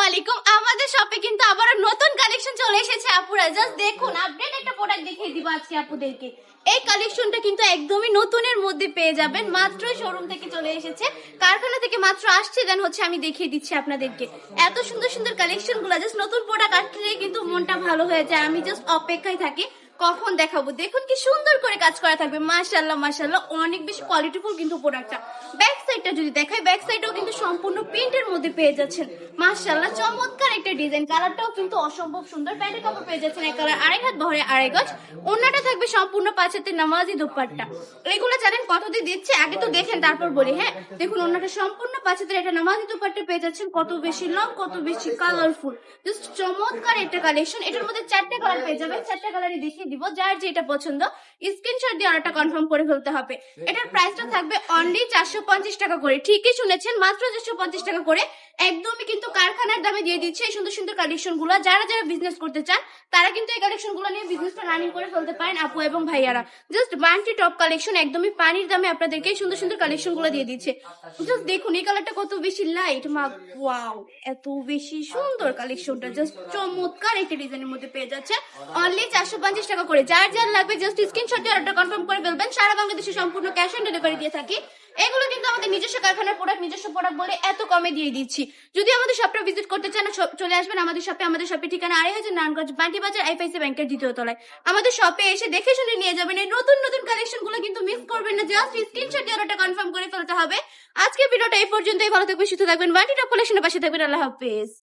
আলাইকুম। আমাদের শপে কিন্তু আবার নতুন কালেকশন চলে এসেছে আপুরা। জাস্ট দেখুন, আপডেট একটা প্রোডাক্ট দেখিয়ে দিব আজকে আপুদেরকে। এই কালেকশনটা কিন্তু একদমই নতুনের মধ্যে পেয়ে যাবেন, মাত্রই শোরুম থেকে চলে এসেছে, কারখানা থেকে মাত্র আসছে। দেন হচ্ছে আমি দেখিয়ে দিচ্ছি আপনাদেরকে এত সুন্দর সুন্দর কালেকশন গুলা। জাস্ট নতুন প্রোডাক্ট আসলে কিন্তু মনটা ভালো হয়ে যায়। আমি জাস্ট অপেক্ষায় থাকি কখন দেখাবো। দেখুন কি সুন্দর করে কাজ করা থাকবে, মাশাআল্লাহ মাশাআল্লাহ, অনেক বেশি কোয়ালিটিফুল কিন্তু প্রোডাক্টটা। ব্যাক সাইডটা যদি দেখাই, ব্যাক সাইডেও কিন্তু সম্পূর্ণ প্রিন্টের মধ্যে পেয়ে যাচ্ছেন। মাশাআল্লাহ চমৎকার একটা ডিজাইন, কালারটাও কিন্তু অসম্ভব সুন্দর। প্যান্টের কাপড় পেয়ে যাচ্ছেন এক কালার, আড়াই হাত বহরে আড়াই গজ। ওন্নাটা থাকবে সম্পূর্ণ 5 হাতের নামাজি দুপাট্টা। এগুলো জানেন কত দিয়ে দিচ্ছে, আগে তো দেখেন তারপর বলি। হ্যাঁ দেখুন, ওন্নাটা সম্পূর্ণ 5 হাতের একটা নামাজি দুপাট্টা পেয়ে যাচ্ছেন। কত বেশি লং, কত বেশি কালারফুল, জাস্ট চমৎকার একটা কালেকশন। এটার মধ্যে 4টে কালার পেয়ে যাবেন, 4টে কালারই দেখিয়ে দিব। যার যেটা পছন্দ স্ক্রিনশট দিয়ে অর্ডারটা কনফার্ম করে ফেলতে হবে। এটার প্রাইসটা থাকবে অনলি 450 টাকা করে। ঠিকই শুনেছেন, মাত্র 450 টাকা করে। একদমই কিন্তু কারখানার দামে দিয়ে দিচ্ছে এই সুন্দর সুন্দর কালেকশন গুলো। যারা যারা বিজনেস করতে চান তারা কিন্তু এই কালেকশন গুলো নিয়ে বিজনেসটা রানিং করে ফেলতে পারেন আপু এবং ভাইয়ারা। জাস্ট বান্টি টপ কালেকশন, একদমই পানির দামে আপনাদেরকে এই সুন্দর সুন্দর কালেকশন গুলো দিয়ে দিচ্ছে। জাস্ট দেখুন এই কালারটা কত বেশি লাইট, মা ওয়াও, এত বেশি সুন্দর কালেকশনটা। জাস্ট চমৎকার একটা ডিজাইনের মধ্যে পেয়ে যাচ্ছে অনলি 450 টাকা করে। যার যার লাগবে জাস্ট স্ক্রিনশট দিয়ে অর্ডার কনফার্ম করে ফেলবেন। সারা বাংলাদেশে সম্পূর্ণ ক্যাশ অন ডেলিভারি দিয়ে থাকি। এগুলো কিন্তু আমাদের নিজস্ব কারখানার প্রোডাক্ট, নিজস্ব প্রোডাক্ট বলে এত কমে দিয়ে দিচ্ছি। যদি আমাদের শপটা ভিজিট করতে চান চলে আসবেন আমাদের শপে। আমাদের শপের ঠিকানা 2500 নারায়ণগঞ্জ বান্টি বাজার, আইএফআইসি ব্যাংকের দ্বিতীয় তলায়। আমাদের শপে এসে দেখে শুনে নিয়ে যাবেন। এই নতুন নতুন কালেকশন গুলো কিন্তু মিস করবেন না। জাস্ট স্ক্রিনশট দিয়ে অর্ডারটা কনফার্ম করে ফেলতে হবে। আজকে ভিডিওটা এই পর্যন্তই। ভালো থাকবেন, সুস্থ থাকবেন, বান্টি টপ কালেকশনের পাশে থাকবেন। আল্লাহ হাফেজ।